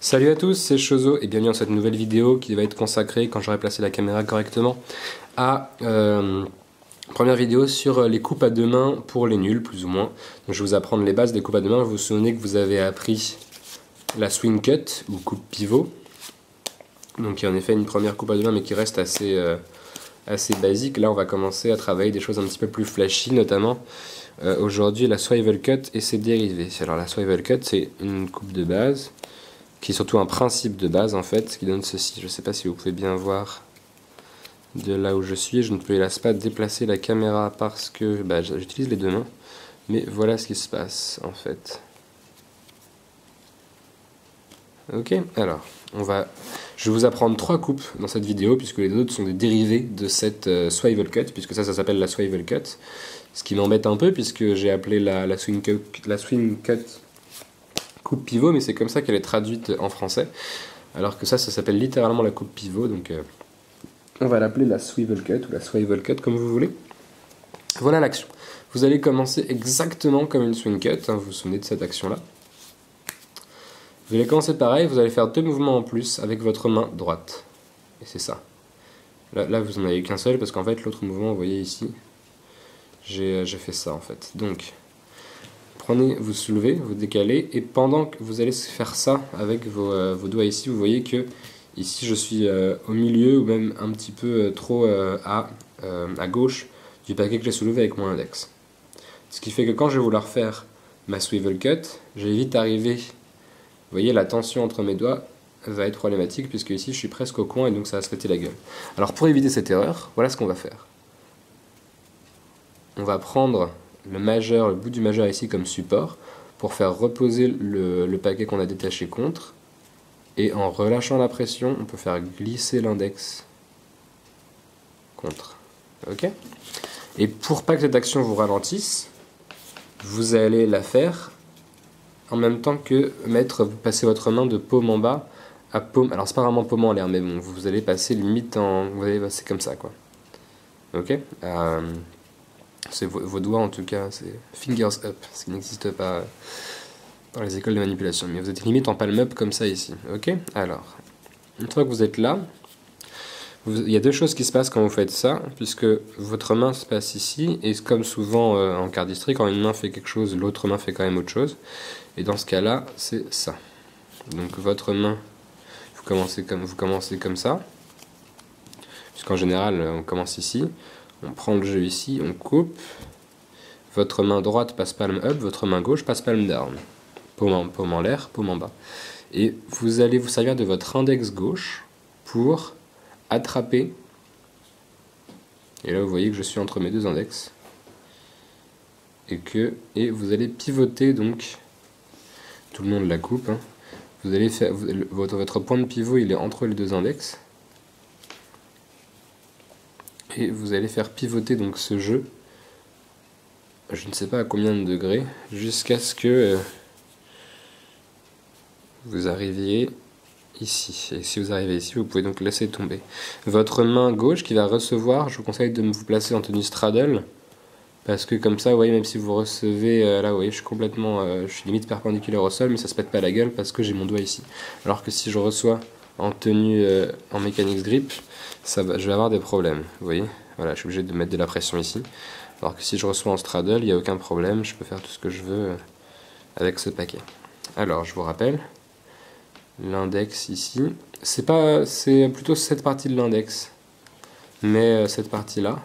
Salut à tous, c'est Chozo et bienvenue dans cette nouvelle vidéo qui va être consacrée, quand j'aurai placé la caméra correctement, à première vidéo sur les coupes à deux mains pour les nuls, plus ou moins. Donc je vais vous apprendre les bases des coupes à deux mains. Vous vous souvenez que vous avez appris la swing cut ou coupe pivot. Donc il y a en effet une première coupe à deux mains mais qui reste assez basique. Là on va commencer à travailler des choses un petit peu plus flashy, notamment aujourd'hui la swivel cut et ses dérivés. Alors la swivel cut, c'est une coupe de base qui est surtout un principe de base en fait, qui donne ceci. Je ne sais pas si vous pouvez bien voir de là où je suis. Je ne peux hélas pas déplacer la caméra parce que j'utilise les deux mains, mais voilà ce qui se passe en fait. Ok, alors je vais vous apprendre trois coupes dans cette vidéo puisque les autres sont des dérivés de cette swivel cut, puisque ça s'appelle la swivel cut. Ce qui m'embête un peu puisque j'ai appelé la swing cut coupe pivot, mais c'est comme ça qu'elle est traduite en français, alors que ça s'appelle littéralement la coupe pivot, donc on va l'appeler la swivel cut ou la swivel cut comme vous voulez. Voilà l'action. Vous allez commencer exactement comme une swing cut, hein, vous vous souvenez de cette action là. Vous allez commencer pareil, vous allez faire deux mouvements en plus avec votre main droite, et c'est ça. Là vous n'en avez qu'un seul parce qu'en fait l'autre mouvement, vous voyez ici, j'ai fait ça en fait. Donc vous soulevez, vous décalez, et pendant que vous allez faire ça avec vos doigts ici, vous voyez que ici je suis au milieu ou même un petit peu trop à gauche du paquet que j'ai soulevé avec mon index. Ce qui fait que quand je vais vouloir faire ma swivel cut, je vais vite arriver, vous voyez la tension entre mes doigts va être problématique puisque ici je suis presque au coin et donc ça va se péter la gueule. Alors pour éviter cette erreur, voilà ce qu'on va faire. On va prendre le bout du majeur ici comme support pour faire reposer le paquet qu'on a détaché contre, et en relâchant la pression on peut faire glisser l'index contre. Ok. Et pour pas que cette action vous ralentisse, vous allez la faire en même temps que vous passez votre main de paume en bas à paume, alors c'est pas vraiment paume en l'air mais bon, vous allez passer limite vous allez passer comme ça quoi. Ok. C'est vos doigts en tout cas, c'est fingers up, ce qui n'existe pas dans les écoles de manipulation. Mais vous êtes limite en palm up comme ça ici. Ok. Alors, une fois que vous êtes là, il y a deux choses qui se passent quand vous faites ça, puisque votre main se passe ici, et comme souvent en cardistrie, quand une main fait quelque chose, l'autre main fait quand même autre chose. Et dans ce cas-là, c'est ça. Donc votre main, vous commencez comme ça, puisqu'en général, on commence ici. On prend le jeu ici, on coupe. Votre main droite passe palm up, votre main gauche passe palm down. Paume en l'air, paume en bas. Et vous allez vous servir de votre index gauche pour attraper. Et là vous voyez que je suis entre mes deux index. Et vous allez pivoter donc tout le long de la coupe. Hein. Vous allez faire votre point de pivot, il est entre les deux index. Et vous allez faire pivoter donc ce jeu, je ne sais pas à combien de degrés, jusqu'à ce que vous arriviez ici. Et si vous arrivez ici, vous pouvez donc laisser tomber. Votre main gauche qui va recevoir, je vous conseille de vous placer en tenue straddle, parce que comme ça, vous voyez, même si vous recevez, là vous voyez, je suis limite perpendiculaire au sol, mais ça se pète pas la gueule parce que j'ai mon doigt ici. Alors que si je reçois en tenue en mechanics grip, je vais avoir des problèmes, vous voyez. Voilà, je suis obligé de mettre de la pression ici. Alors que si je reçois en straddle, il n'y a aucun problème, je peux faire tout ce que je veux avec ce paquet. Alors, je vous rappelle, l'index ici, c'est plutôt cette partie de l'index, mais cette partie-là.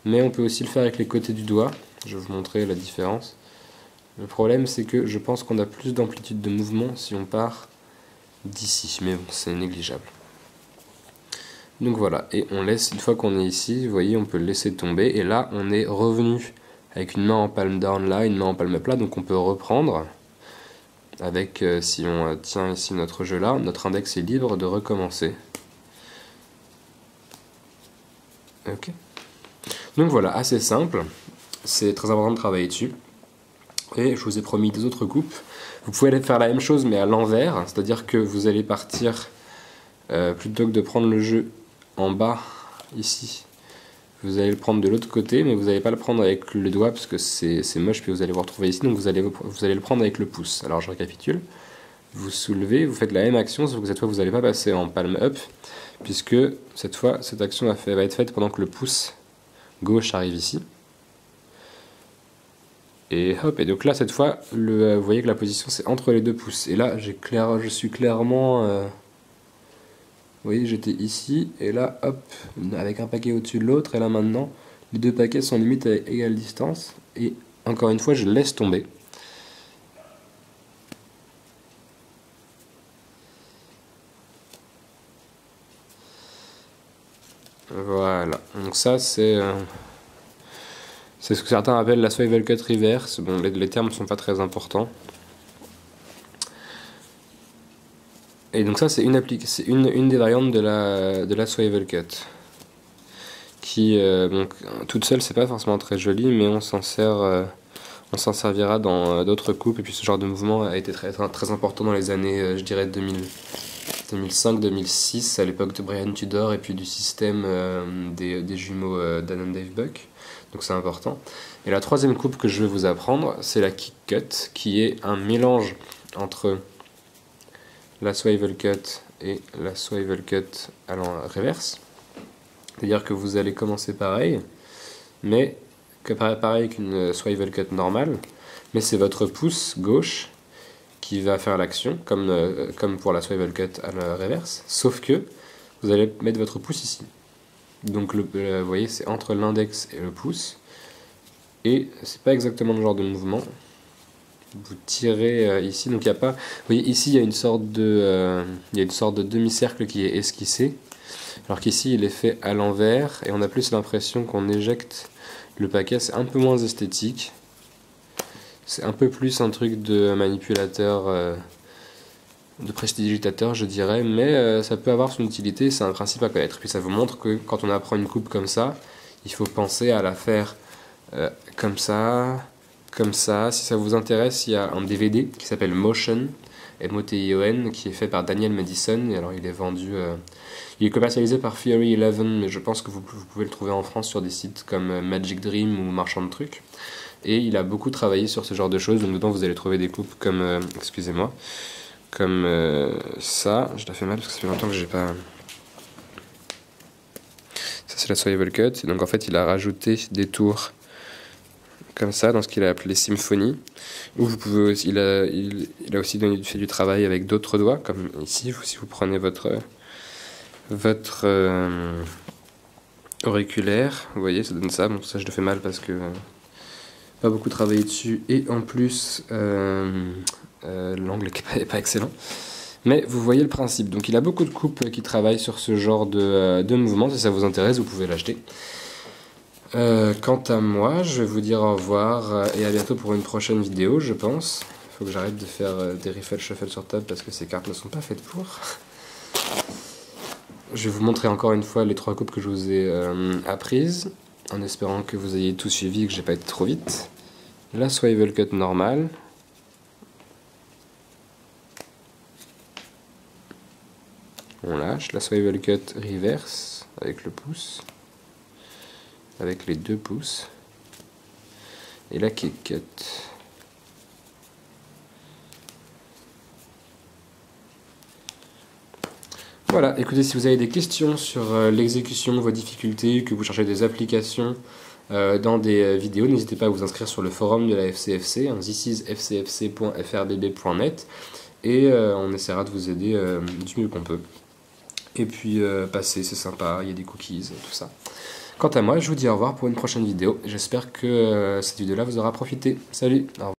Mais on peut aussi le faire avec les côtés du doigt, je vais vous montrer la différence. Le problème, c'est que je pense qu'on a plus d'amplitude de mouvement si on part d'ici, mais bon, c'est négligeable. Donc voilà, et on laisse, une fois qu'on est ici, vous voyez, on peut le laisser tomber, et là, on est revenu avec une main en palm down là, une main en palm up là, donc on peut reprendre, avec, si on tient ici notre jeu là, notre index est libre de recommencer. Ok. Donc voilà, assez simple, c'est très important de travailler dessus, et je vous ai promis des autres coupes. Vous pouvez aller faire la même chose, mais à l'envers, c'est-à-dire que vous allez partir, plutôt que de prendre le jeu en bas, ici, vous allez le prendre de l'autre côté, mais vous n'allez pas le prendre avec le doigt, parce que c'est moche, puis vous allez vous retrouver ici, donc vous allez le prendre avec le pouce. Alors je récapitule, vous soulevez, vous faites la même action, sauf que cette fois vous n'allez pas passer en palm up, puisque cette fois cette action va être faite pendant que le pouce gauche arrive ici. Et hop, et donc là cette fois, vous voyez que la position c'est entre les deux pouces. Et là je suis clairement... vous voyez, j'étais ici, et là hop, avec un paquet au-dessus de l'autre, et là maintenant, les deux paquets sont limite à égale distance. Et encore une fois, je laisse tomber. Voilà, donc ça c'est ce que certains appellent la swivel cut reverse. Bon, les termes ne sont pas très importants. Et donc ça c'est une des variantes de la swivel cut. Qui, donc, toute seule c'est pas forcément très joli, mais on s'en servira dans d'autres coupes. Et puis ce genre de mouvement a été très important dans les années, je dirais 2005-2006, à l'époque de Brian Tudor et puis du système des jumeaux Dan and Dave Buck. Donc c'est important. Et la troisième coupe que je vais vous apprendre, c'est la kick cut, qui est un mélange entre la swivel cut et la swivel cut à la reverse. C'est-à-dire que vous allez commencer pareil, mais pareil qu'une swivel cut normale, mais c'est votre pouce gauche qui va faire l'action, comme pour la swivel cut à la reverse, sauf que vous allez mettre votre pouce ici. Donc vous voyez, c'est entre l'index et le pouce, et c'est pas exactement le genre de mouvement. Vous tirez ici, donc il n'y a pas... Vous voyez, ici il y a une sorte de demi-cercle qui est esquissé, alors qu'ici il est fait à l'envers, et on a plus l'impression qu'on éjecte le paquet. C'est un peu moins esthétique. C'est un peu plus un truc de manipulateur, de prestidigitateur, je dirais, mais ça peut avoir son utilité, c'est un principe à connaître. Puis ça vous montre que quand on apprend une coupe comme ça, il faut penser à la faire comme ça, comme ça. Si ça vous intéresse, il y a un DVD qui s'appelle Motion, M-O-T-I-O-N, qui est fait par Daniel Madison, et alors il est vendu... il est commercialisé par Theory 11, mais je pense que vous pouvez le trouver en France sur des sites comme Magic Dream ou Marchand de Trucs. Et il a beaucoup travaillé sur ce genre de choses, donc dedans vous allez trouver des coupes comme, excusez-moi, comme ça. Je la fais mal parce que ça fait longtemps que j'ai pas... Ça c'est la swivel cut, et donc en fait il a rajouté des tours comme ça dans ce qu'il a appelé Symphony, où vous pouvez aussi, il a aussi fait du travail avec d'autres doigts, comme ici, si vous prenez votre auriculaire, vous voyez, ça donne ça. Bon, ça je le fais mal parce que pas beaucoup travaillé dessus, et en plus l'angle n'est pas excellent, mais vous voyez le principe. Donc il a beaucoup de coupes qui travaillent sur ce genre de mouvement. Si ça vous intéresse, vous pouvez l'acheter. Quant à moi, je vais vous dire au revoir et à bientôt pour une prochaine vidéo, je pense. Il faut que j'arrête de faire des riffle shuffle sur table parce que ces cartes ne sont pas faites pour. Je vais vous montrer encore une fois les 3 coupes que je vous ai apprises, en espérant que vous ayez tout suivi et que j'ai pas été trop vite. La swivel cut normale. On lâche. La swivel cut reverse avec le pouce, avec les 2 pouces. Et la kick cut. Voilà, écoutez, si vous avez des questions sur l'exécution, vos difficultés, que vous cherchez des applications dans des vidéos, n'hésitez pas à vous inscrire sur le forum de la FCFC, thisisfcfc.frbb.net, et on essaiera de vous aider du mieux qu'on peut. Et puis passer, c'est sympa, il y a des cookies, tout ça. Quant à moi, je vous dis au revoir pour une prochaine vidéo. J'espère que cette vidéo-là vous aura profité. Salut, au revoir.